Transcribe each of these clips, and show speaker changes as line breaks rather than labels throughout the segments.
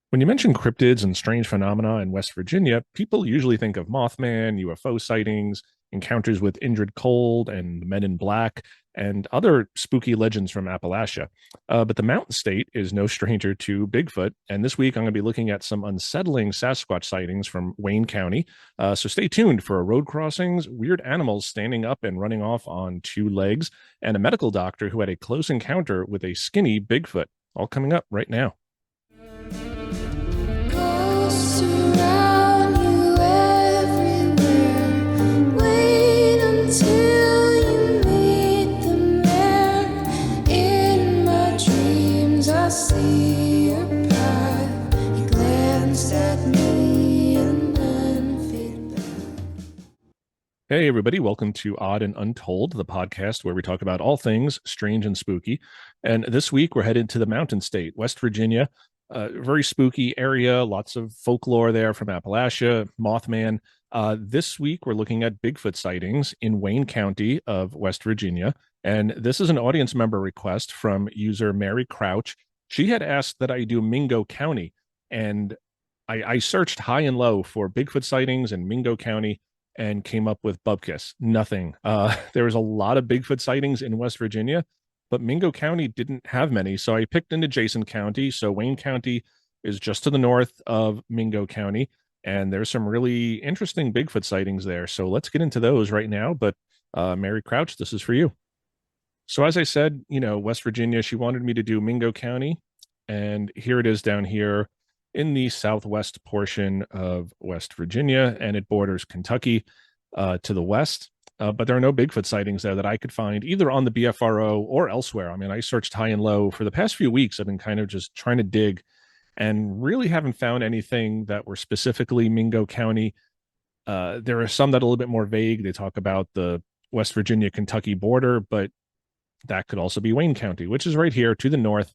When you mention cryptids and strange phenomena in West Virginia, people usually think of Mothman, UFO sightings, encounters with Indrid Cold and the Men in Black, and other spooky legends from Appalachia. But the mountain state is no stranger to Bigfoot. And this week, I'm going to be looking at some unsettling Sasquatch sightings from Wayne County. So stay tuned for road crossings, weird animals standing up and running off on two legs, and a medical doctor who had a close encounter with a skinny Bigfoot. All coming up right now.
Ghosts around you everywhere. Wait until you meet the man. In my dreams, I see your path. He glanced at me and then feedback.
Hey, everybody, welcome to Odd and Untold, the podcast where we talk about all things strange and spooky. And this week, we're headed to the Mountain State, West Virginia. Very spooky area, lots of folklore there from Appalachia, Mothman. This week, we're looking at Bigfoot sightings in Wayne County of West Virginia. And this is an audience member request from user Mary Crouch. She had asked that I do Mingo County, and I searched high and low for Bigfoot sightings in Mingo County and came up with bupkis. Nothing. There was a lot of Bigfoot sightings in West Virginia, but Mingo County didn't have many. So I picked an adjacent county. So Wayne County is just to the north of Mingo County, and there's some really interesting Bigfoot sightings there. So let's get into those right now. But Mary Crouch, this is for you. So as I said, West Virginia, she wanted me to do Mingo County, and here it is down here in the southwest portion of West Virginia, and it borders Kentucky to the west. But there are no Bigfoot sightings there that I could find either on the BFRO or elsewhere. I mean, I searched high and low for the past few weeks. I've been kind of just trying to dig and really haven't found anything that were specifically Mingo County. There are some that are a little bit more vague. They talk about the West Virginia Kentucky border, but that could also be Wayne County, which is right here to the north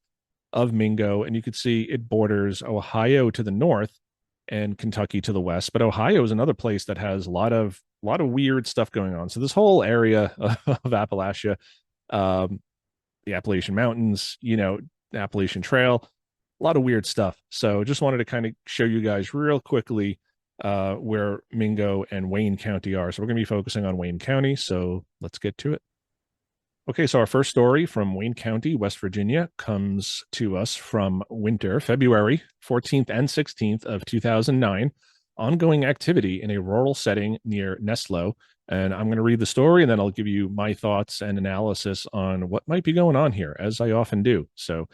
of Mingo. And you could see it borders Ohio to the north and Kentucky to the west. But Ohio is another place that has a lot of weird stuff going on. So this whole area of Appalachia, the Appalachian Mountains, the Appalachian Trail, a lot of weird stuff. So just wanted to kind of show you guys real quickly where Mingo and Wayne County are. So we're going to be focusing on Wayne County. So let's get to it. Okay, so our first story from Wayne County, West Virginia, comes to us from winter, February 14th and 16th of 2009. Ongoing activity in a rural setting near Nestlow. And I'm going to read the story, and then I'll give you my thoughts and analysis on what might be going on here, as I often do. So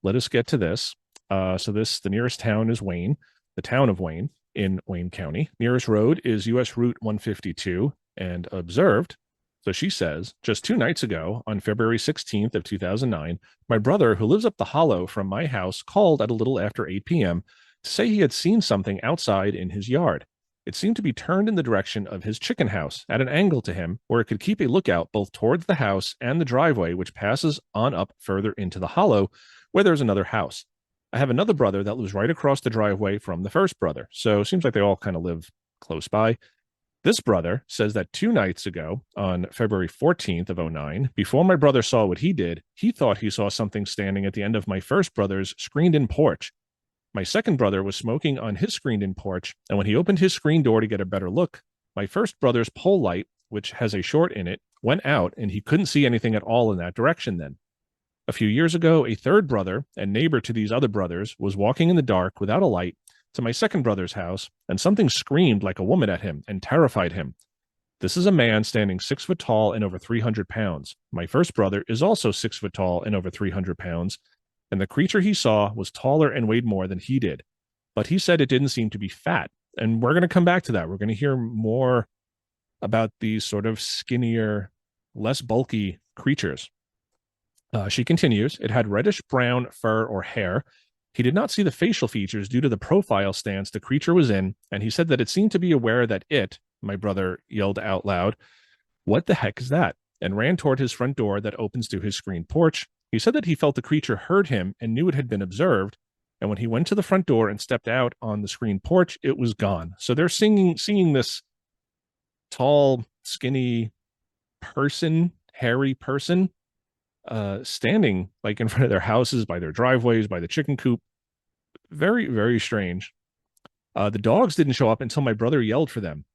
let us get to this. The nearest town is Wayne, the town of Wayne in Wayne County. Nearest road is US Route 152, and observed. So she says, just 2 nights ago, on February 16th of 2009, my brother, who lives up the hollow from my house, called at a little after 8 p.m. to say he had seen something outside in his yard. It seemed to be turned in the direction of his chicken house at an angle to him where it could keep a lookout both towards the house and the driveway, which passes on up further into the hollow where there's another house. I have another brother that lives right across the driveway from the first brother. So it seems like they all kind of live close by. This brother says that 2 nights ago, on February 14th of '09, before my brother saw what he did, he thought he saw something standing at the end of my first brother's screened-in porch. My second brother was smoking on his screened-in porch, and when he opened his screen door to get a better look, my first brother's pole light, which has a short in it, went out, and he couldn't see anything at all in that direction then. A few years ago, a third brother and neighbor to these other brothers was walking in the dark without a light to my second brother's house, and something screamed like a woman at him and terrified him. This is a man standing 6 foot tall and over 300 pounds. My first brother is also 6 foot tall and over 300 pounds, and the creature he saw was taller and weighed more than he did. But he said it didn't seem to be fat. And we're going to come back to that. We're going to hear more about these sort of skinnier, less bulky creatures. She continues, it had reddish brown fur or hair. He did not see the facial features due to the profile stance the creature was in, and he said that it seemed to be aware that my brother yelled out loud, "What the heck is that?" and ran toward his front door that opens to his screened porch. He said that he felt the creature heard him and knew it had been observed, and when he went to the front door and stepped out on the screened porch, it was gone. So they're seeing this tall, skinny person, hairy person, standing like in front of their houses, by their driveways, by the chicken coop, Very, very strange. The dogs didn't show up until my brother yelled for them.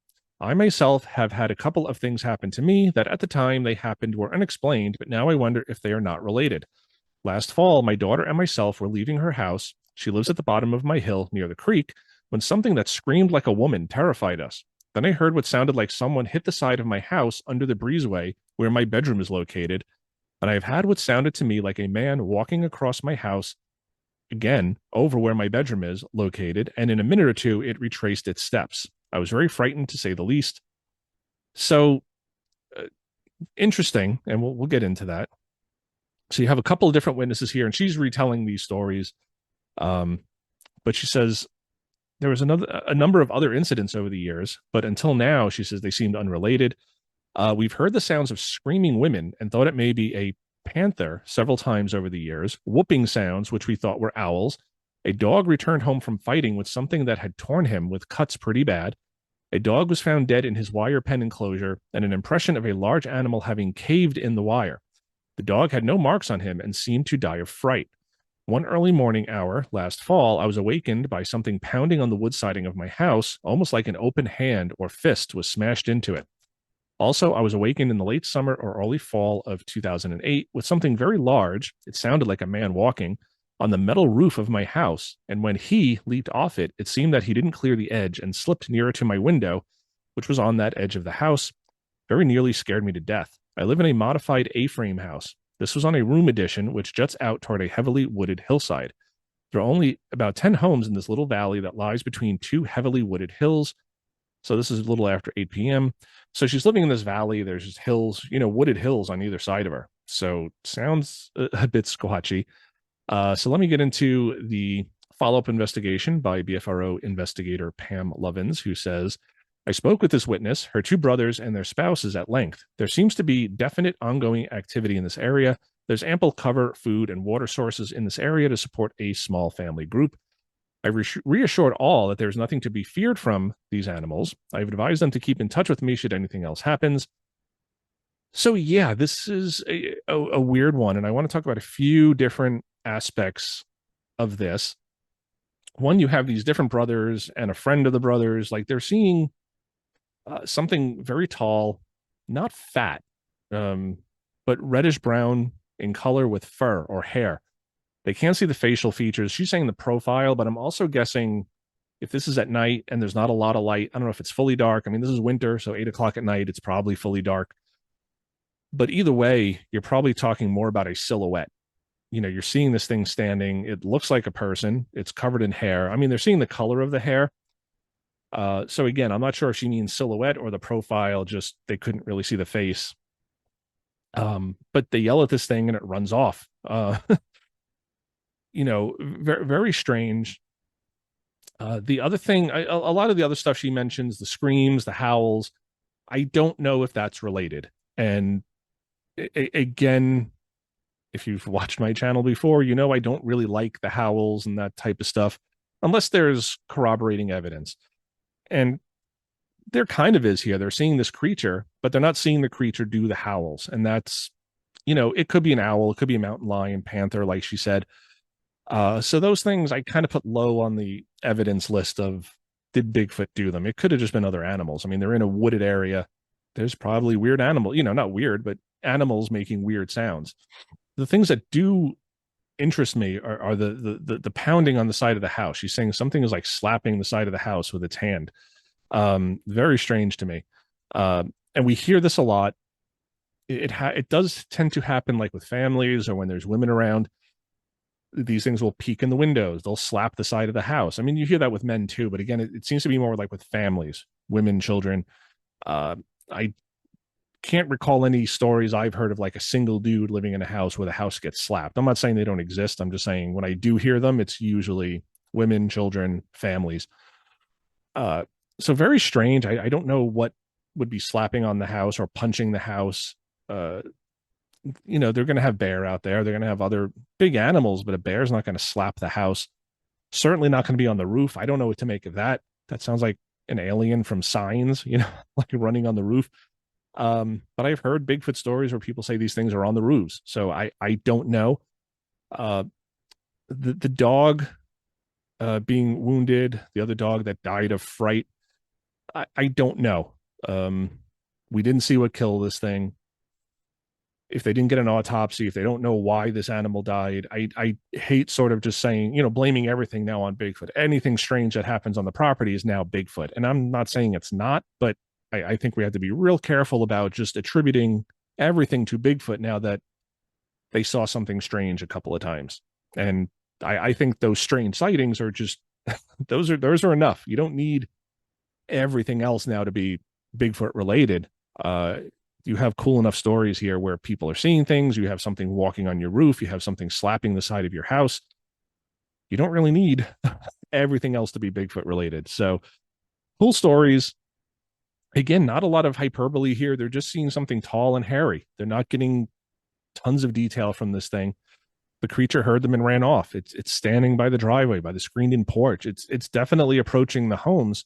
I myself have had a couple of things happen to me that at the time they happened were unexplained, but now I wonder if they are not related. Last fall, my daughter and myself were leaving her house. She lives at the bottom of my hill near the creek when something that screamed like a woman terrified us. Then I heard what sounded like someone hit the side of my house under the breezeway where my bedroom is located, and I have had what sounded to me like a man walking across my house again over where my bedroom is located, and in a minute or two, it retraced its steps. I was very frightened to say the least. So uh, interesting, and we'll get into that. So you have a couple of different witnesses here, and she's retelling these stories. Um, but she says there was a number of other incidents over the years, but until now, she says they seemed unrelated. We've heard the sounds of screaming women and thought it may be a panther several times over the years, whooping sounds, which we thought were owls. A dog returned home from fighting with something that had torn him with cuts pretty bad. A dog was found dead in his wire pen enclosure, and an impression of a large animal having caved in the wire. The dog had no marks on him and seemed to die of fright. One early morning hour last fall, I was awakened by something pounding on the wood siding of my house, almost like an open hand or fist was smashed into it. Also, I was awakened in the late summer or early fall of 2008 with something very large. It sounded like a man walking on the metal roof of my house. And when he leaped off it, it seemed that he didn't clear the edge and slipped nearer to my window, which was on that edge of the house. Very nearly scared me to death. I live in a modified A-frame house. This was on a room addition, which juts out toward a heavily wooded hillside. There are only about 10 homes in this little valley that lies between two heavily wooded hills. So this is a little after 8 p.m. So she's living in this valley. There's just hills, wooded hills on either side of her. So sounds a bit squatchy. So let me get into the follow-up investigation by BFRO investigator Pam Lovins, who says, I spoke with this witness, her two brothers, and their spouses at length. There seems to be definite ongoing activity in this area. There's ample cover, food, and water sources in this area to support a small family group. I reassured all that there's nothing to be feared from these animals. I've advised them to keep in touch with me should anything else happens. So yeah, this is a weird one, and I want to talk about a few different aspects of this. One, you have these different brothers and a friend of the brothers, like they're seeing something very tall, not fat, but reddish brown in color with fur or hair. They can't see the facial features. She's saying the profile, but I'm also guessing if this is at night and there's not a lot of light, I don't know if it's fully dark. I mean, this is winter, so 8 o'clock at night, it's probably fully dark. But either way, you're probably talking more about a silhouette. You're seeing this thing standing. It looks like a person. It's covered in hair. I mean, they're seeing the color of the hair. So again, I'm not sure if she means silhouette or the profile, just they couldn't really see the face. But they yell at this thing and it runs off. Very, very strange. The other thing, a lot of the other stuff she mentions, the screams, the howls, I don't know if that's related. And again, if you've watched my channel before, I don't really like the howls and that type of stuff unless there's corroborating evidence. And there kind of is here. They're seeing this creature, but they're not seeing the creature do the howls. And that's, it could be an owl, it could be a mountain lion, panther, like she said. So those things I kind of put low on the evidence list of did Bigfoot do them? It could have just been other animals. I mean, they're in a wooded area. There's probably weird animal, not weird, but animals making weird sounds. The things that do interest me are the pounding on the side of the house. She's saying something is like slapping the side of the house with its hand. Very strange to me. And we hear this a lot. It does tend to happen like with families or when there's women around. These things will peek in the windows. They'll slap the side of the house. I mean, you hear that with men too, but again, it seems to be more like with families, women, children. I can't recall any stories I've heard of like a single dude living in a house where the house gets slapped. I'm not saying they don't exist. I'm just saying when I do hear them, it's usually women, children, families. So very strange. I don't know what would be slapping on the house or punching the house. They're going to have bear out there. They're going to have other big animals, but a bear's not going to slap the house. Certainly not going to be on the roof. I don't know what to make of that. That sounds like an alien from Signs, like running on the roof. But I've heard Bigfoot stories where people say these things are on the roofs. So I don't know. The dog, being wounded, the other dog that died of fright. I don't know. We didn't see what killed this thing. If they didn't get an autopsy, if they don't know why this animal died, I hate sort of just saying, blaming everything now on Bigfoot. Anything strange that happens on the property is now Bigfoot. And I'm not saying it's not, but I think we have to be real careful about just attributing everything to Bigfoot now that they saw something strange a couple of times. And I think those strange sightings are just those are enough. You don't need everything else now to be Bigfoot related. Uh, you have cool enough stories here where people are seeing things. You have something walking on your roof. You have something slapping the side of your house. You don't really need everything else to be Bigfoot related. So cool stories. Again, not a lot of hyperbole here. They're just seeing something tall and hairy. They're not getting tons of detail from this thing. The creature heard them and ran off. It's standing by the driveway, by the screened-in porch. It's definitely approaching the homes.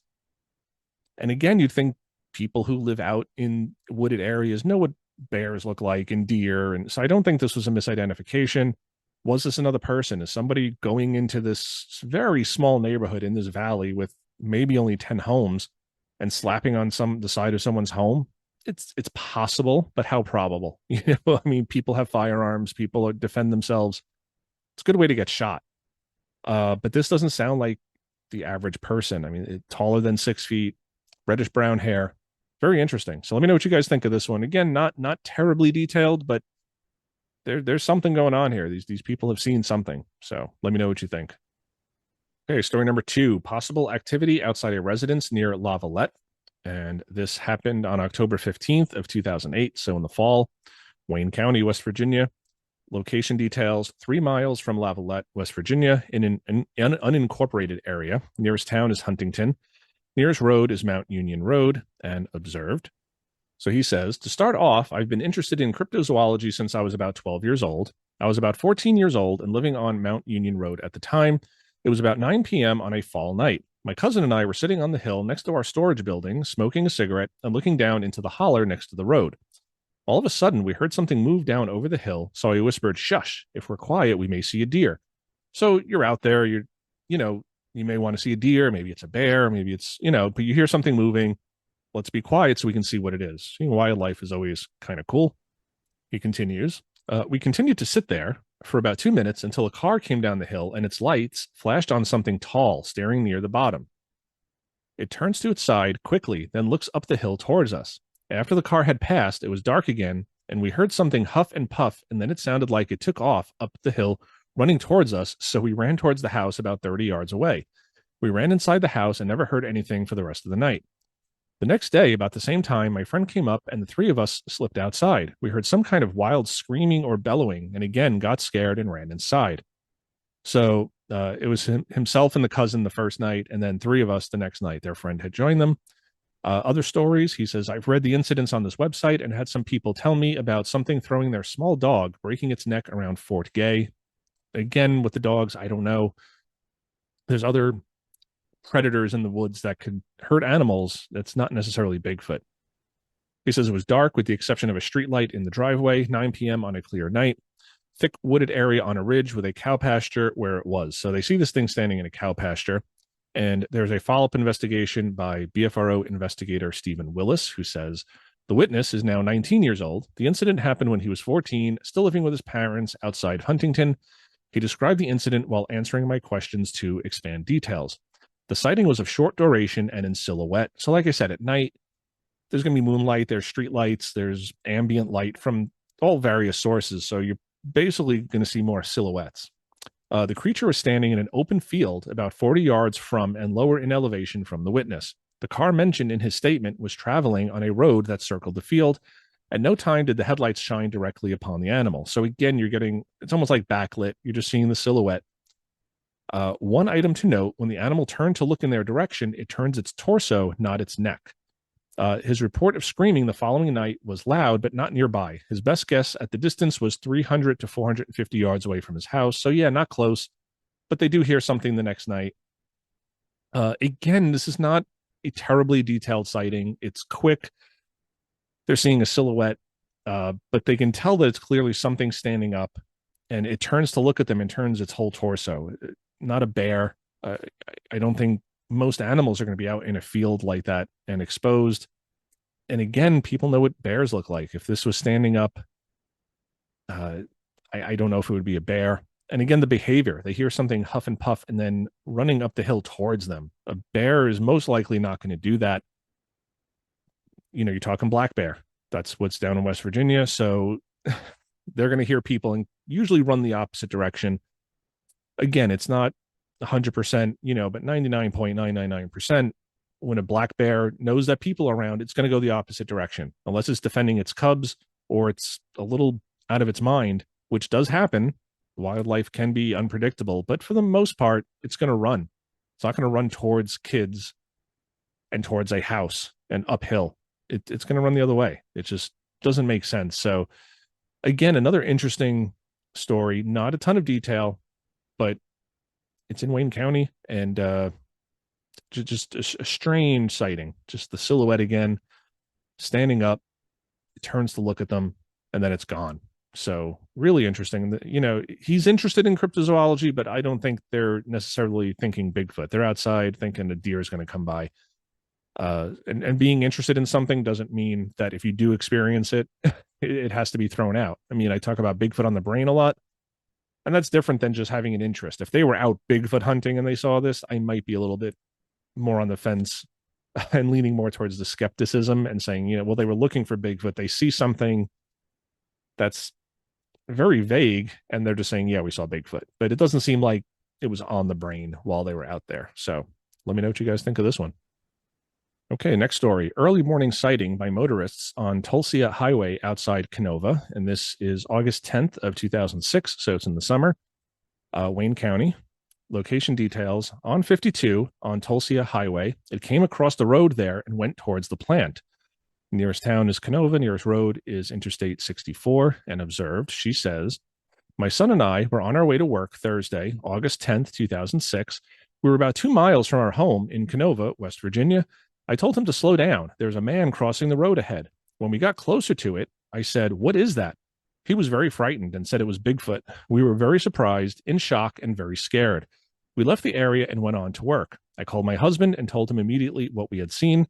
And again, you'd think people who live out in wooded areas know what bears look like and deer. And so I don't think this was a misidentification. Was this another person? Is somebody going into this very small neighborhood in this valley with maybe only 10 homes and slapping on the side of someone's home? It's possible, but how probable? I mean, people have firearms, people defend themselves. It's a good way to get shot. But this doesn't sound like the average person. I mean, taller than 6 feet, reddish brown hair. Very interesting. So let me know what you guys think of this one. Again, not terribly detailed, but there's something going on here. These people have seen something. So let me know what you think. Okay, story number 2, possible activity outside a residence near Lavalette. And this happened on October 15th of 2008. So in the fall, Wayne County, West Virginia. Location details: 3 miles from Lavalette, West Virginia, in an unincorporated area. Nearest town is Huntington. Nearest road is Mount Union Road, and observed. So he says, to start off, I've been interested in cryptozoology since I was about 12 years old. I was about 14 years old and living on Mount Union Road at the time. It was about 9 p.m. on a fall night. My cousin and I were sitting on the hill next to our storage building, smoking a cigarette and looking down into the holler next to the road. All of a sudden, we heard something move down over the hill, so I whispered, shush, if we're quiet, we may see a deer. So you're out there, you may want to see a deer, maybe it's a bear, maybe it's, but you hear something moving. Let's be quiet so we can see what it is. Wildlife is always kind of cool. He continues. We continued to sit there for about 2 minutes until a car came down the hill and its lights flashed on something tall staring near the bottom. It turns to its side quickly, then looks up the hill towards us. After the car had passed, it was dark again, and we heard something huff and puff, and then it sounded like it took off up the hill, running towards us, so we ran towards the house about 30 yards away. We ran inside the house and never heard anything for the rest of the night. The next day, about the same time, my friend came up and the 3 of us slipped outside. We heard some kind of wild screaming or bellowing, and again got scared and ran inside. So it was himself and the cousin the first night, and then 3 of us the next night. Their friend had joined them. Other stories, he says, I've read the incidents on this website and had some people tell me about something throwing their small dog, breaking its neck around Fort Gay. Again, with the dogs, I don't know. There's other predators in the woods that could hurt animals. That's not necessarily Bigfoot. He says it was dark with the exception of a street light in the driveway, 9 p.m. on a clear night. Thick wooded area on a ridge with a cow pasture where it was. So they see this thing standing in a cow pasture. And there's a follow-up investigation by BFRO investigator Stephen Willis, who says the witness is now 19 years old. The incident happened when he was 14, still living with his parents outside Huntington. He described the incident while answering my questions to expand details. The sighting was of short duration and in silhouette. So like I said, at night, there's going to be moonlight, there's street lights, there's ambient light from all various sources. So you're basically going to see more silhouettes. The creature was standing in an open field about 40 yards from and lower in elevation from the witness. The car mentioned in his statement was traveling on a road that circled the field. At no time did the headlights shine directly upon the animal. So again, it's almost like backlit. You're just seeing the silhouette. One item to note, when the animal turned to look in their direction, it turns its torso, not its neck. His report of screaming the following night was loud, but not nearby. His best guess at the distance was 300 to 450 yards away from his house. So yeah, not close, but they do hear something the next night. Again, this is not a terribly detailed sighting. It's quick. They're seeing a silhouette, but they can tell that it's clearly something standing up, and it turns to look at them and turns its whole torso. Not a bear. Uh, I don't think most animals are going to be out in a field like that and exposed. And again, people know what bears look like. If this was standing up, uh, I don't know if it would be a bear. And again, the behavior, they hear something huff and puff and then running up the hill towards them. A bear is most likely not going to do that. You're talking black bear. That's what's down in West Virginia. So they're going to hear people and usually run the opposite direction. Again, it's not 100%, but 99.999%, when a black bear knows that people are around, it's going to go the opposite direction, unless it's defending its cubs or it's a little out of its mind, which does happen. Wildlife can be unpredictable, but for the most part, it's going to run. It's not going to run towards kids and towards a house and uphill. It's going to run the other way. It just doesn't make sense. So, again, another interesting story, not a ton of detail, but it's in Wayne County, and just a strange sighting. Just the silhouette again, standing up, it turns to look at them, and then it's gone. So really interesting. He's interested in cryptozoology, but I don't think they're necessarily thinking Bigfoot. They're outside thinking a deer is going to come by. And being interested in something doesn't mean that if you do experience it, it has to be thrown out. I mean, I talk about Bigfoot on the brain a lot, and that's different than just having an interest. If they were out Bigfoot hunting and they saw this, I might be a little bit more on the fence and leaning more towards the skepticism and saying, well, they were looking for Bigfoot. They see something that's very vague and they're just saying, yeah, we saw Bigfoot. But it doesn't seem like it was on the brain while they were out there. So let me know what you guys think of this one. Okay, next story. Early morning sighting by motorists on Tolsia Highway outside Kenova. And this is August 10th of 2006. So it's in the summer. Wayne County. Location details: on 52 on Tolsia Highway. It came across the road there and went towards the plant. Nearest town is Kenova. Nearest road is Interstate 64. And observed, she says, my son and I were on our way to work Thursday, August 10th, 2006. We were about 2 miles from our home in Kenova, West Virginia. I told him to slow down. There's a man crossing the road ahead. When we got closer to it, I said, what is that? He was very frightened and said it was Bigfoot. We were very surprised, in shock, and very scared. We left the area and went on to work. I called my husband and told him immediately what we had seen.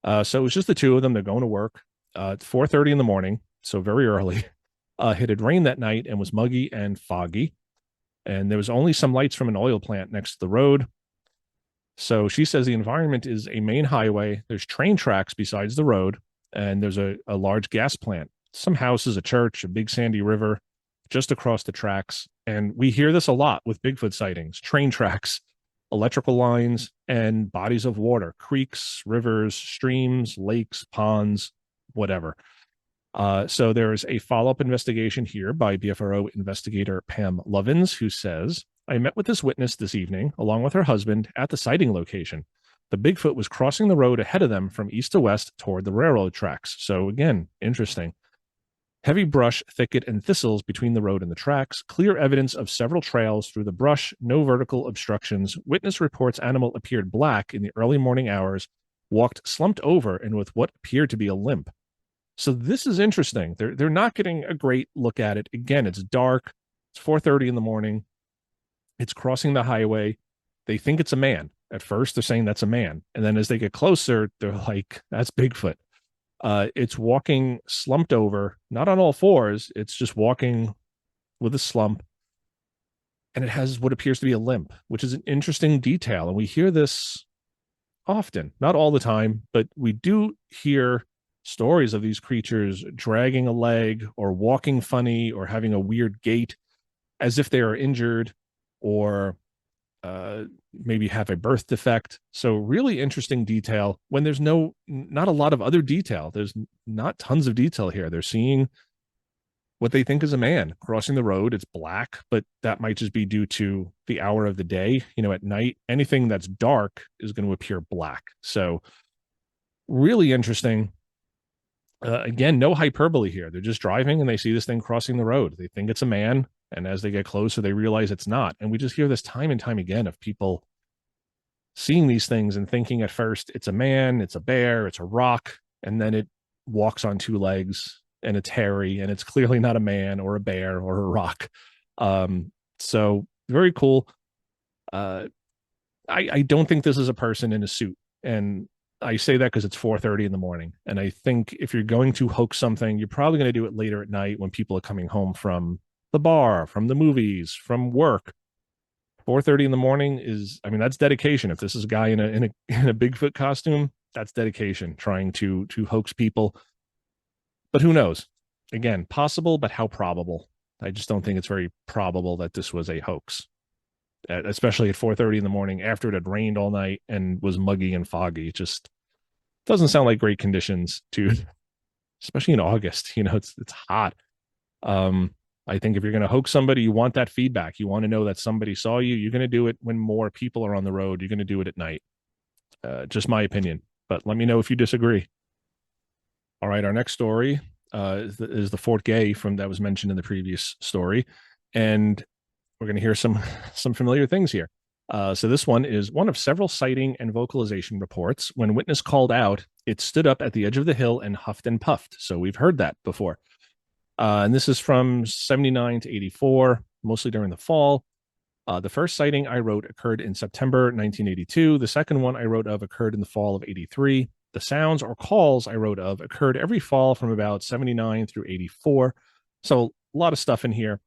So it was just the two of them. They're going to work at 4:30 in the morning, so very early. It had rained that night and was muggy and foggy. And there was only some lights from an oil plant next to the road. So she says the environment is a main highway. There's train tracks besides the road, and there's a large gas plant, some houses, a church, a big sandy river just across the tracks. And we hear this a lot with Bigfoot sightings: train tracks, electrical lines, and bodies of water, creeks, rivers, streams, lakes, ponds, whatever. So there is a follow-up investigation here by BFRO investigator Pam Lovins, who says, I met with this witness this evening, along with her husband, at the sighting location. The Bigfoot was crossing the road ahead of them from east to west toward the railroad tracks. So again, interesting. Heavy brush, thicket, and thistles between the road and the tracks. Clear evidence of several trails through the brush. No vertical obstructions. Witness reports animal appeared black in the early morning hours, walked slumped over and with what appeared to be a limp. So this is interesting. They're not getting a great look at it. Again, it's dark. It's 4:30 in the morning. It's crossing the highway. They think it's a man. At first, they're saying that's a man. And then as they get closer, they're like, that's Bigfoot. It's walking slumped over, not on all fours. It's just walking with a slump. And it has what appears to be a limp, which is an interesting detail. And we hear this often, not all the time, but we do hear stories of these creatures dragging a leg or walking funny or having a weird gait as if they are injured or maybe have a birth defect. So really interesting detail when there's not a lot of other detail. There's not tons of detail here. They're seeing what they think is a man crossing the road. It's black, but that might just be due to the hour of the day. At night, anything that's dark is going to appear black. So really interesting. Again, no hyperbole here. They're just driving and they see this thing crossing the road. They think it's a man. And as they get closer, they realize it's not. And we just hear this time and time again of people seeing these things and thinking at first it's a man, it's a bear, it's a rock, and then it walks on two legs and it's hairy and it's clearly not a man or a bear or a rock. So very cool. I don't think this is a person in a suit. And I say that because it's 4:30 in the morning. And I think if you're going to hoax something, you're probably going to do it later at night when people are coming home from the bar, from the movies, from work. 4:30 in the morning is, I mean, that's dedication. If this is a guy in a Bigfoot costume, that's dedication, trying to hoax people. But who knows? Again, possible, but how probable? I just don't think it's very probable that this was a hoax, especially at 4:30 in the morning after it had rained all night and was muggy and foggy. It just doesn't sound like great conditions to, especially in August. It's hot. Um, I think if you're going to hoax somebody, you want that feedback. You want to know that somebody saw you. You're going to do it when more people are on the road. You're going to do it at night. Just my opinion. But let me know if you disagree. All right, our next story is the Fort Gay from that was mentioned in the previous story, and we're going to hear some familiar things here. So this one is one of several sighting and vocalization reports. When witness called out, it stood up at the edge of the hill and huffed and puffed. So we've heard that before. And this is from 79 to 84, mostly during the fall. The first sighting I wrote occurred in September 1982. The second one I wrote of occurred in the fall of 83. The sounds or calls I wrote of occurred every fall from about 79 through 84. So a lot of stuff in here.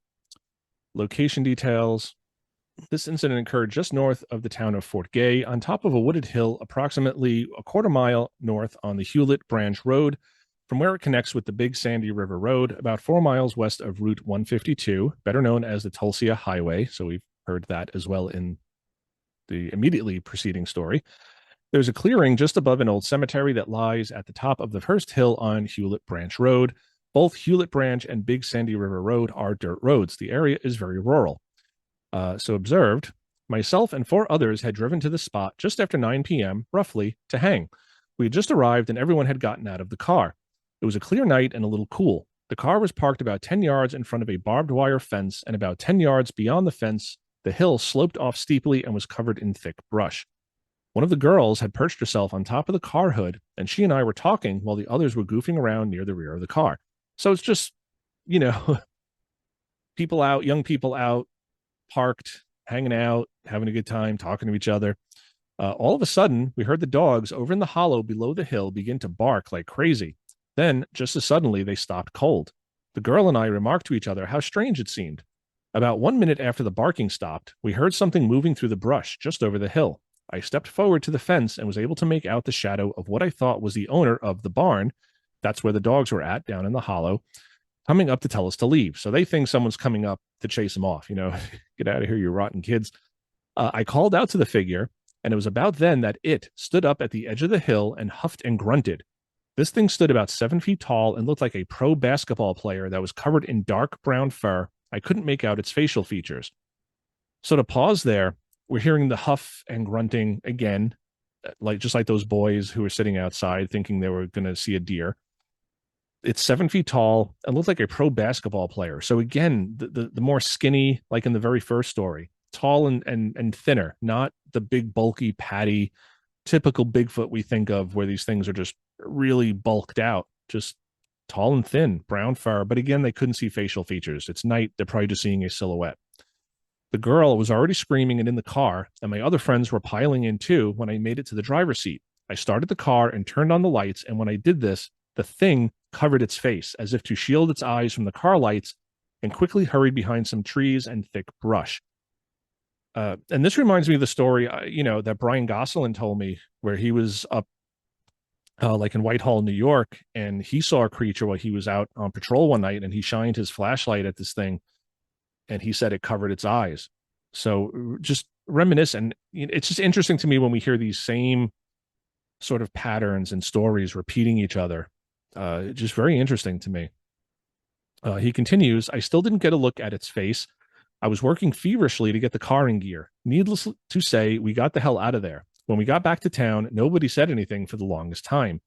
Location details. This incident occurred just north of the town of Fort Gay on top of a wooded hill approximately a quarter mile north on the Hewlett Branch Road, from where it connects with the Big Sandy River Road, about 4 miles west of Route 152, better known as the Tolsia Highway. So we've heard that as well in the immediately preceding story. There's a clearing just above an old cemetery that lies at the top of the first hill on Hewlett Branch Road. Both Hewlett Branch and Big Sandy River Road are dirt roads. The area is very rural. So observed, myself and 4 others had driven to the spot just after 9 p.m., roughly, to hang. We had just arrived and everyone had gotten out of the car. It was a clear night and a little cool. The car was parked about 10 yards in front of a barbed wire fence, and about 10 yards beyond the fence, the hill sloped off steeply and was covered in thick brush. One of the girls had perched herself on top of the car hood, and she and I were talking while the others were goofing around near the rear of the car. So it's just, people out, young people out, parked, hanging out, having a good time, talking to each other. All of a sudden, we heard the dogs over in the hollow below the hill begin to bark like crazy. Then, just as suddenly, they stopped cold. The girl and I remarked to each other how strange it seemed. About 1 minute after the barking stopped, we heard something moving through the brush just over the hill. I stepped forward to the fence and was able to make out the shadow of what I thought was the owner of the barn. That's where the dogs were at, down in the hollow, coming up to tell us to leave. So they think someone's coming up to chase them off. Get out of here, you rotten kids. I called out to the figure, and it was about then that it stood up at the edge of the hill and huffed and grunted. This thing stood about 7 feet tall and looked like a pro basketball player that was covered in dark brown fur. I couldn't make out its facial features. So to pause there, we're hearing the huff and grunting again, just like those boys who were sitting outside thinking they were going to see a deer. It's 7 feet tall and looked like a pro basketball player. So again, the more skinny, like in the very first story, tall and thinner, not the big bulky patty, typical Bigfoot we think of, where these things are just really bulked out, just tall and thin, brown fur. But again, they couldn't see facial features. It's night. They're probably just seeing a silhouette. The girl was already screaming and in the car, and my other friends were piling in too when I made it to the driver's seat. I started the car and turned on the lights, and when I did this, the thing covered its face as if to shield its eyes from the car lights and quickly hurried behind some trees and thick brush. And this reminds me of the story, that Brian Gosselin told me, where he was up like in Whitehall, New York, and he saw a creature while he was out on patrol one night, and he shined his flashlight at this thing, and he said it covered its eyes. So just reminiscent. It's just interesting to me when we hear these same sort of patterns and stories repeating each other. Just very interesting to me. He continues, I still didn't get a look at its face. I was working feverishly to get the car in gear. Needless to say, we got the hell out of there. When we got back to town, nobody said anything for the longest time.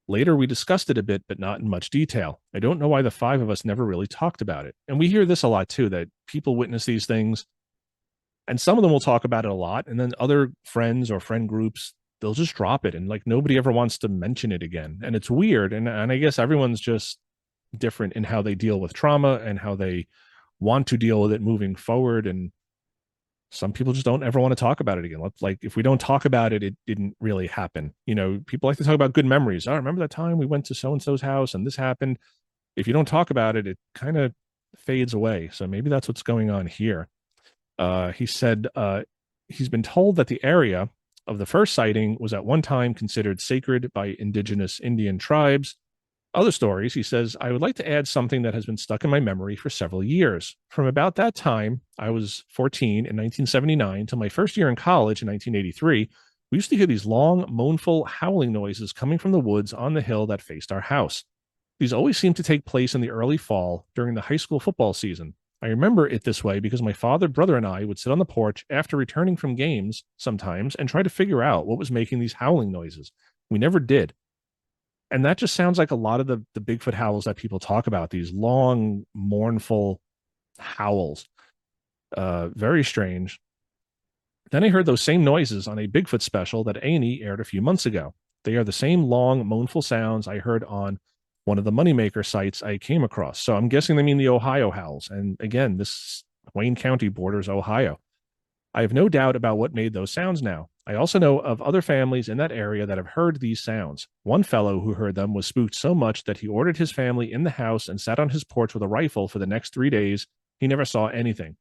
Later, we discussed it a bit, but not in much detail. I don't know why the 5 of us never really talked about it. And we hear this a lot too, that people witness these things, and some of them will talk about it a lot, and then other friends or friend groups, they'll just drop it, and like nobody ever wants to mention it again. And it's weird, and I guess everyone's just different in how they deal with trauma and how they want to deal with it moving forward. And some people just don't ever want to talk about it again. Like if we don't talk about it, it didn't really happen. People like to talk about good memories. Oh, remember that time we went to so and so's house and this happened. If you don't talk about it, it kind of fades away. So maybe that's what's going on here. He said he's been told that the area of the first sighting was at one time considered sacred by indigenous Indian tribes. Other stories, he says, I would like to add something that has been stuck in my memory for several years. From about that time, I was 14 in 1979 till my first year in college in 1983, we used to hear these long, mournful howling noises coming from the woods on the hill that faced our house. These always seemed to take place in the early fall during the high school football season. I remember it this way because my father, brother, and I would sit on the porch after returning from games sometimes and try to figure out what was making these howling noises. We never did. And that just sounds like a lot of the Bigfoot howls that people talk about, these long, mournful howls. Very strange. Then I heard those same noises on a Bigfoot special that A&E aired a few months ago. They are the same long, mournful sounds I heard on one of the Moneymaker sites I came across. So I'm guessing they mean the Ohio howls. And again, this Wayne County borders Ohio. I have no doubt about what made those sounds now. I also know of other families in that area that have heard these sounds. One fellow who heard them was spooked so much that he ordered his family in the house and sat on his porch with a rifle for the next 3 days. He never saw anything.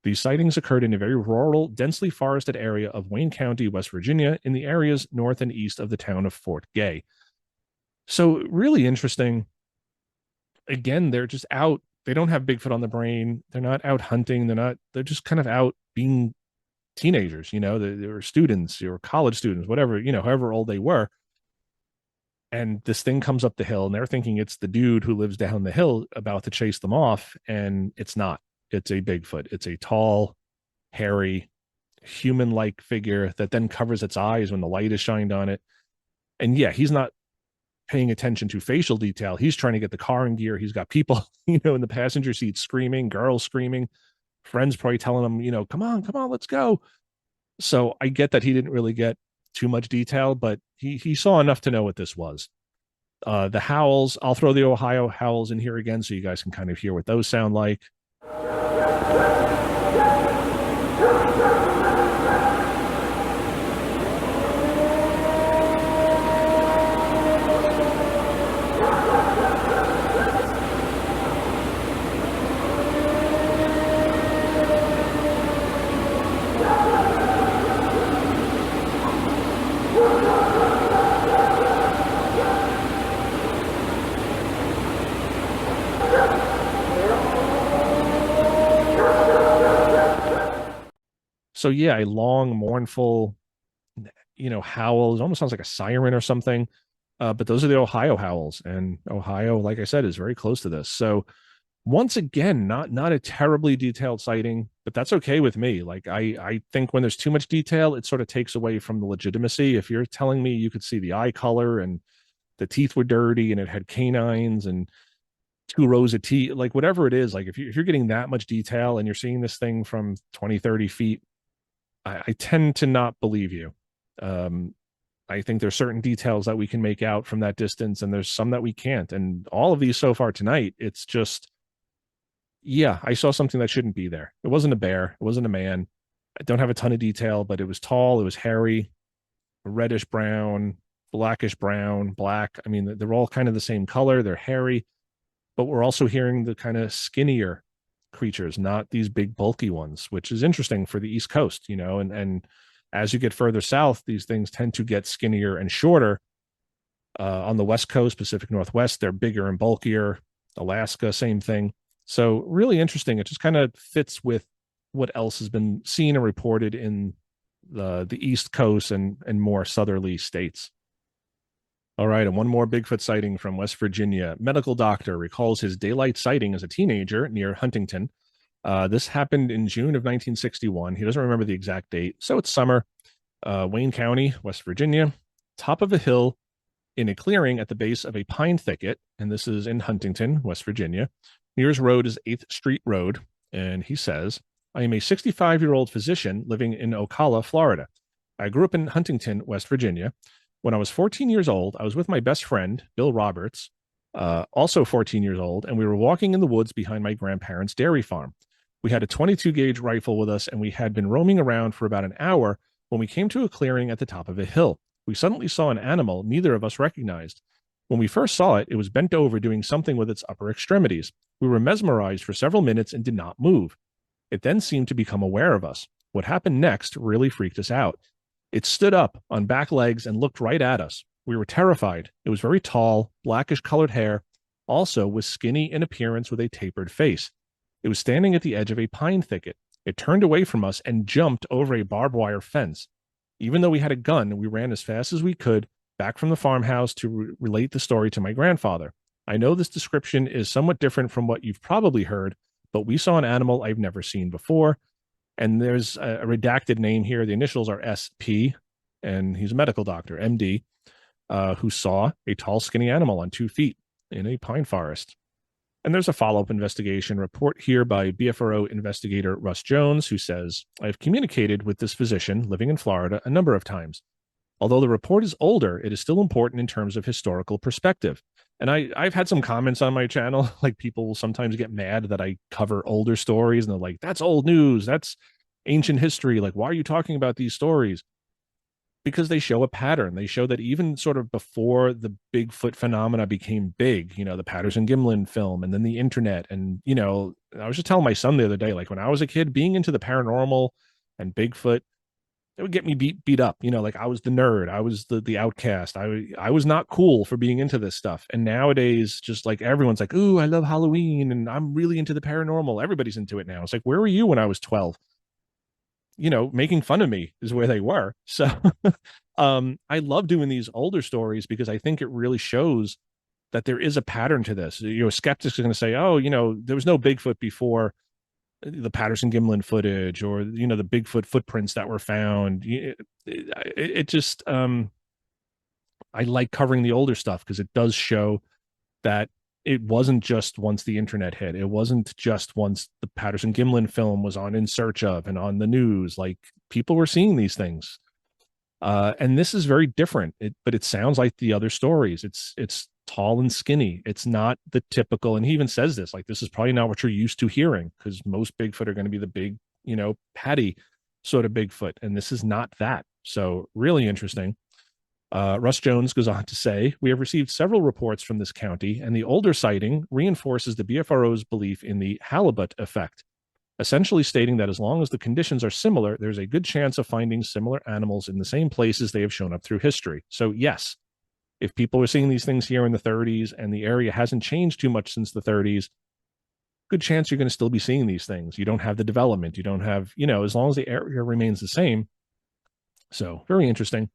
These sightings occurred in a very rural, densely forested area of Wayne County, West Virginia, in the areas north and east of the town of Fort Gay. So, really interesting. Again, they're just out. They don't have Bigfoot on the brain. They're not out hunting. They're just kind of out being teenagers. They were students or college students, whatever, however old they were. And this thing comes up the hill and they're thinking it's the dude who lives down the hill about to chase them off. And it's not. It's a Bigfoot. It's a tall, hairy, human-like figure that then covers its eyes when the light is shined on it. And yeah, he's not paying attention to facial detail. He's trying to get the car in gear. He's got people, in the passenger seat screaming, girls screaming, friends probably telling him, come on, let's go. So I get that he didn't really get too much detail, but he saw enough to know what this was. The howls, I'll throw the Ohio howls in here again so you guys can kind of hear what those sound like. So yeah, a long, mournful, howl. It almost sounds like a siren or something. But those are the Ohio howls, and Ohio, like I said, is very close to this. So once again, not a terribly detailed sighting, but that's okay with me. Like I think when there's too much detail, it sort of takes away from the legitimacy. If you're telling me you could see the eye color and the teeth were dirty and it had canines and 2 rows of teeth, like whatever it is, like if you're getting that much detail and you're seeing this thing from 20, 30 feet, I tend to not believe you. I think there's certain details that we can make out from that distance, and there's some that we can't. And all of these so far tonight, it's just, yeah, I saw something that shouldn't be there. It wasn't a bear. It wasn't a man. I don't have a ton of detail, but it was tall. It was hairy, reddish brown, blackish brown, black. I mean, they're all kind of the same color. They're hairy, but we're also hearing the kind of skinnier creatures, not these big bulky ones, which is interesting for the East Coast, and as you get further south, these things tend to get skinnier and shorter. On the West Coast, Pacific Northwest, they're bigger and bulkier. Alaska, same thing. So really interesting. It just kind of fits with what else has been seen and reported in the East Coast and more southerly states. All right, and one more Bigfoot sighting from West Virginia. Medical doctor recalls his daylight sighting as a teenager near Huntington. This happened in June of 1961. He doesn't remember the exact date, so it's summer. Wayne County, West Virginia, top of a hill in a clearing at the base of a pine thicket, and this is in Huntington, West Virginia. Nearest road is 8th Street Road, and he says, I am a 65-year-old physician living in Ocala, Florida. I grew up in Huntington, West Virginia. When I was 14 years old, I was with my best friend, Bill Roberts, also 14 years old, and we were walking in the woods behind my grandparents' dairy farm. We had a 22 gauge rifle with us, and we had been roaming around for about an hour when we came to a clearing at the top of a hill. We suddenly saw an animal neither of us recognized. When we first saw it, it was bent over doing something with its upper extremities. We were mesmerized for several minutes and did not move. It then seemed to become aware of us. What happened next really freaked us out. It stood up on back legs and looked right at us. We were terrified. It was very tall, blackish colored hair, also was skinny in appearance with a tapered face. It was standing at the edge of a pine thicket. It turned away from us and jumped over a barbed wire fence. Even though we had a gun, we ran as fast as we could back from the farmhouse to relate the story to my grandfather. I know this description is somewhat different from what you've probably heard, but we saw an animal I've never seen before. And there's a redacted name here. The initials are SP, and he's a medical doctor, MD, who saw a tall, skinny animal on 2 feet in a pine forest. And there's a follow-up investigation report here by BFRO investigator Russ Jones, who says, I've communicated with this physician living in Florida a number of times. Although the report is older, it is still important in terms of historical perspective. And I've had some comments on my channel, like people will sometimes get mad that I cover older stories, and they're like, that's old news, that's ancient history. Like, why are you talking about these stories? Because they show a pattern. They show that even sort of before the Bigfoot phenomena became big, the Patterson-Gimlin film and then the internet. And, I was just telling my son the other day, like when I was a kid, being into the paranormal and Bigfoot, it would get me beat up. Like I was the nerd. I was the outcast. I was not cool for being into this stuff. And nowadays, just like everyone's like, ooh, I love Halloween and I'm really into the paranormal. Everybody's into it now. It's like, where were you when I was 12? Making fun of me is where they were. So I love doing these older stories because I think it really shows that there is a pattern to this. Skeptics are going to say, oh, there was no Bigfoot before the Patterson-Gimlin footage or, the Bigfoot footprints that were found. It just, I like covering the older stuff because it does show that it wasn't just once the internet hit. It wasn't just once the Patterson-Gimlin film was on In Search Of and on the news. Like people were seeing these things. And this is very different, but it sounds like the other stories. It's tall and skinny. It's not the typical, and he even says this, like, this is probably not what you're used to hearing because most Bigfoot are going to be the big, patty sort of Bigfoot. And this is not that. So really interesting. Russ Jones goes on to say, we have received several reports from this county, and the older sighting reinforces the BFRO's belief in the halibut effect, essentially stating that as long as the conditions are similar, there's a good chance of finding similar animals in the same places they have shown up through history. So yes, if people are seeing these things here in the 30s and the area hasn't changed too much since the 30s, good chance you're going to still be seeing these things. You don't have the development. You don't have, as long as the area remains the same. So very interesting.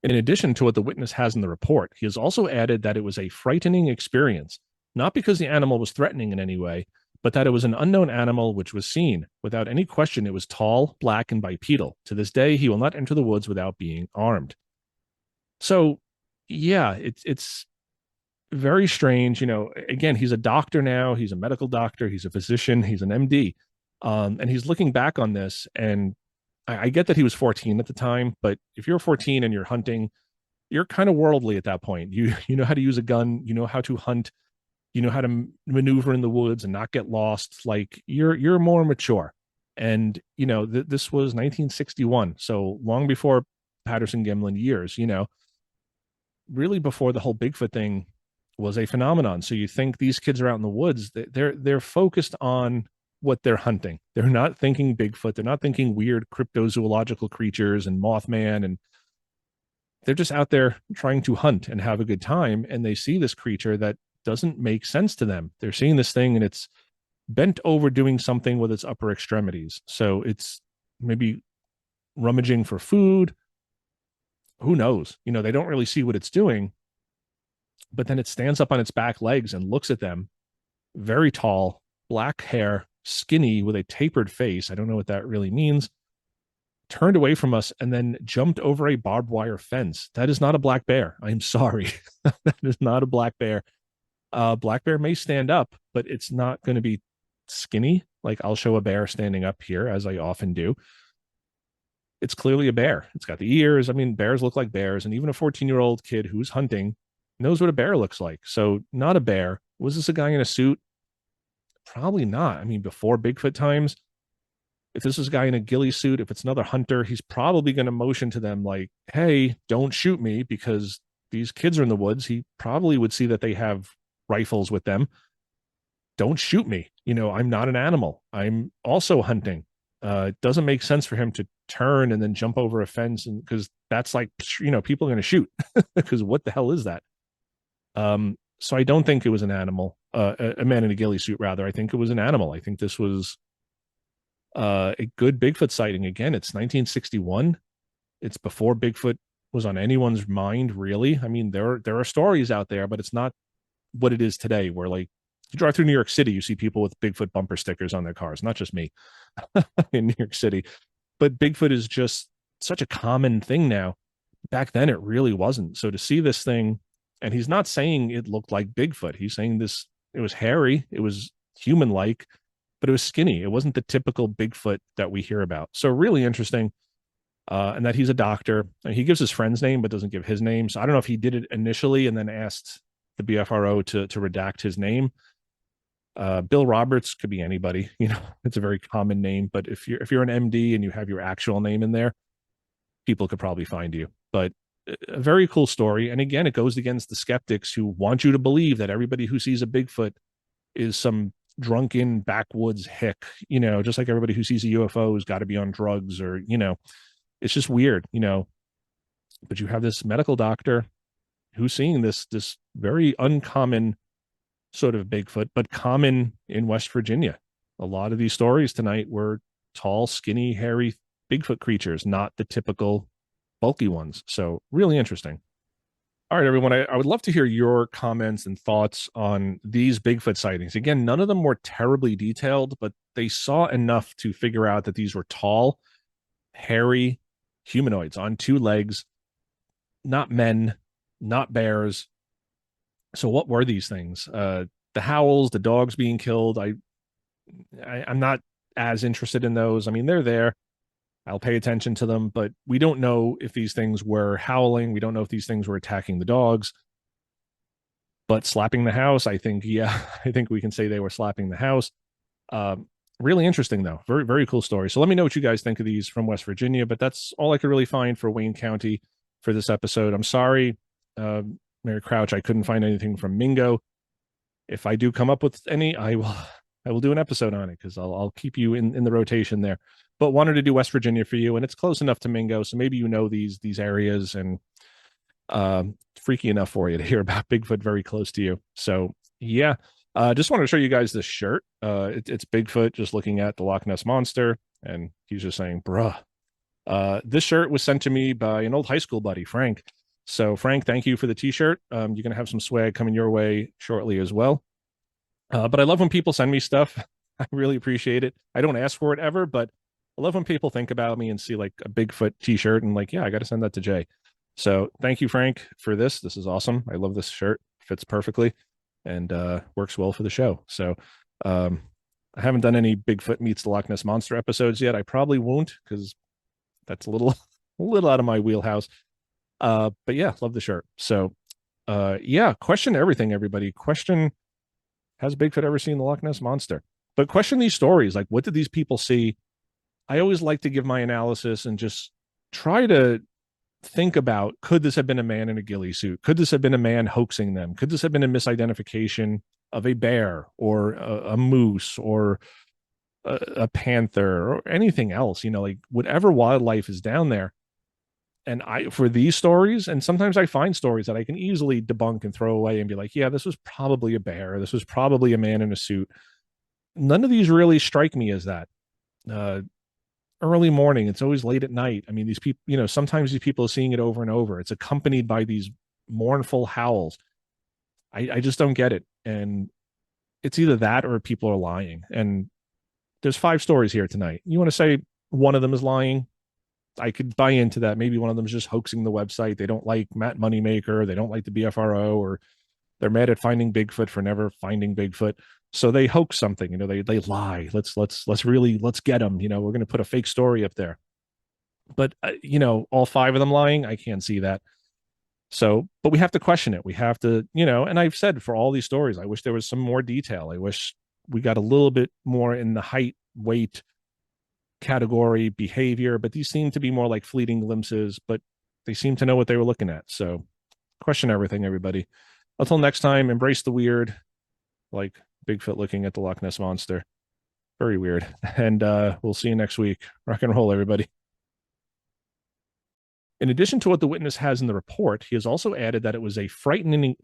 In addition to what the witness has in the report, he has also added that it was a frightening experience, not because the animal was threatening in any way, but that it was an unknown animal which was seen. Without any question, it was tall, black, and bipedal. To this day, he will not enter the woods without being armed. So, yeah, it's very strange. Again, he's a doctor now. He's a medical doctor. He's a physician. He's an MD. And he's looking back on this, and I get that he was 14 at the time, but if you're 14 and you're hunting, you're kind of worldly at that point. You know how to use a gun, you know how to hunt, you know how to maneuver in the woods and not get lost. Like you're more mature. And this was 1961, so long before Patterson-Gimlin years. Really before the whole Bigfoot thing was a phenomenon. So you think these kids are out in the woods, they're focused on what they're hunting. They're not thinking Bigfoot. They're not thinking weird cryptozoological creatures and Mothman. And they're just out there trying to hunt and have a good time. And they see this creature that doesn't make sense to them. They're seeing this thing and it's bent over doing something with its upper extremities. So it's maybe rummaging for food. Who knows? They don't really see what it's doing. But then it stands up on its back legs and looks at them. Very tall, black hair, skinny with a tapered face. I don't know what that really means. Turned away from us and then jumped over a barbed wire fence. That is not a black bear. I'm sorry. That is not a black bear. Black bear may stand up, but it's not going to be skinny. Like I'll show a bear standing up here, as I often do. It's clearly a bear. It's got the ears. I mean, bears look like bears. And even a 14-year-old kid who's hunting knows what a bear looks like. So not a bear. Was this a guy in a suit? Probably not. I mean, before Bigfoot times, if this is a guy in a ghillie suit, if it's another hunter, he's probably going to motion to them like, hey, don't shoot me, because these kids are in the woods. He probably would see that they have rifles with them. Don't shoot me. I'm not an animal. I'm also hunting. It doesn't make sense for him to turn and then jump over a fence, and because that's like, people are going to shoot because what the hell is that? So I don't think it was an animal, a man in a ghillie suit, rather. I think it was an animal. I think this was a good Bigfoot sighting. Again, it's 1961. It's before Bigfoot was on anyone's mind, really. I mean, there are stories out there, but it's not what it is today, where like you drive through New York City, you see people with Bigfoot bumper stickers on their cars, not just me in New York City. But Bigfoot is just such a common thing now. Back then, it really wasn't. So to see this thing, and he's not saying it looked like Bigfoot. He's saying this, it was hairy, it was human like, but it was skinny. It wasn't the typical Bigfoot that we hear about. So really interesting. And that he's a doctor. And he gives his friend's name, but doesn't give his name. So I don't know if he did it initially and then asked the BFRO to redact his name. Bill Roberts could be anybody. It's a very common name. But if you're an MD and you have your actual name in there, people could probably find you. But a very cool story. And again, it goes against the skeptics who want you to believe that everybody who sees a Bigfoot is some drunken backwoods hick, just like everybody who sees a UFO has got to be on drugs, or, it's just weird, but you have this medical doctor who's seeing this very uncommon sort of Bigfoot, but common in West Virginia. A lot of these stories tonight were tall, skinny, hairy Bigfoot creatures, not the typical bulky ones. So really interesting. All right, everyone, I would love to hear your comments and thoughts on these Bigfoot sightings. Again, none of them were terribly detailed, but they saw enough to figure out that these were tall, hairy humanoids on two legs, not men, not bears. So what were these things? The howls, the dogs being killed. I'm not as interested in those. I mean, they're there. I'll pay attention to them, but we don't know if these things were howling. We don't know if these things were attacking the dogs. But slapping the house, I think, yeah, I think we can say they were slapping the house. Really interesting, though. Very, very cool story. So let me know what you guys think of these from West Virginia, but that's all I could really find for Wayne County for this episode. I'm sorry, Mary Crouch, I couldn't find anything from Mingo. If I do come up with any, I will do an episode on it, because I'll keep you in the rotation there. But wanted to do West Virginia for you, and it's close enough to Mingo, so maybe these areas, and freaky enough for you to hear about Bigfoot very close to you. So yeah, just wanted to show you guys this shirt. It's Bigfoot just looking at the Loch Ness monster, and he's just saying, "Bruh." This shirt was sent to me by an old high school buddy, Frank. So Frank, thank you for the T-shirt. You're gonna have some swag coming your way shortly as well. But I love when people send me stuff. I really appreciate it. I don't ask for it ever, but I love when people think about me and see like a Bigfoot T-shirt and like, yeah, I got to send that to Jay. So thank you, Frank, for this. This is awesome. I love this shirt. Fits perfectly and works well for the show. So I haven't done any Bigfoot meets the Loch Ness monster episodes yet. I probably won't, because that's a little out of my wheelhouse. But yeah, love the shirt. So yeah, question everything, everybody. Question, has Bigfoot ever seen the Loch Ness monster? But question these stories. Like, what did these people see? I always like to give my analysis and just try to think about, could this have been a man in a ghillie suit? Could this have been a man hoaxing them? Could this have been a misidentification of a bear or a moose or a panther or anything else? Like whatever wildlife is down there. And for these stories, and sometimes I find stories that I can easily debunk and throw away and be like, yeah, this was probably a bear. This was probably a man in a suit. None of these really strike me as that. Early morning, it's always late at night. I mean, these people, sometimes these people are seeing it over and over. It's accompanied by these mournful howls. I just don't get it. And it's either that or people are lying. And there's 5 stories here tonight. You want to say one of them is lying? I could buy into that. Maybe one of them is just hoaxing the website. They don't like Matt Moneymaker. They don't like the BFRO, or they're mad at Finding Bigfoot for never finding Bigfoot. So they hoax something, they lie. Let's get them, we're going to put a fake story up there. But, all 5 of them lying, I can't see that. So, but we have to question it. We have to, and I've said for all these stories, I wish there was some more detail. I wish we got a little bit more in the height, weight category, behavior, but these seem to be more like fleeting glimpses, but they seem to know what they were looking at. So question everything, everybody. Until next time, embrace the weird, like Bigfoot looking at the Loch Ness monster. Very weird. And we'll see you next week. Rock and roll, everybody. In addition to what the witness has in the report, he has also added that it was a frightening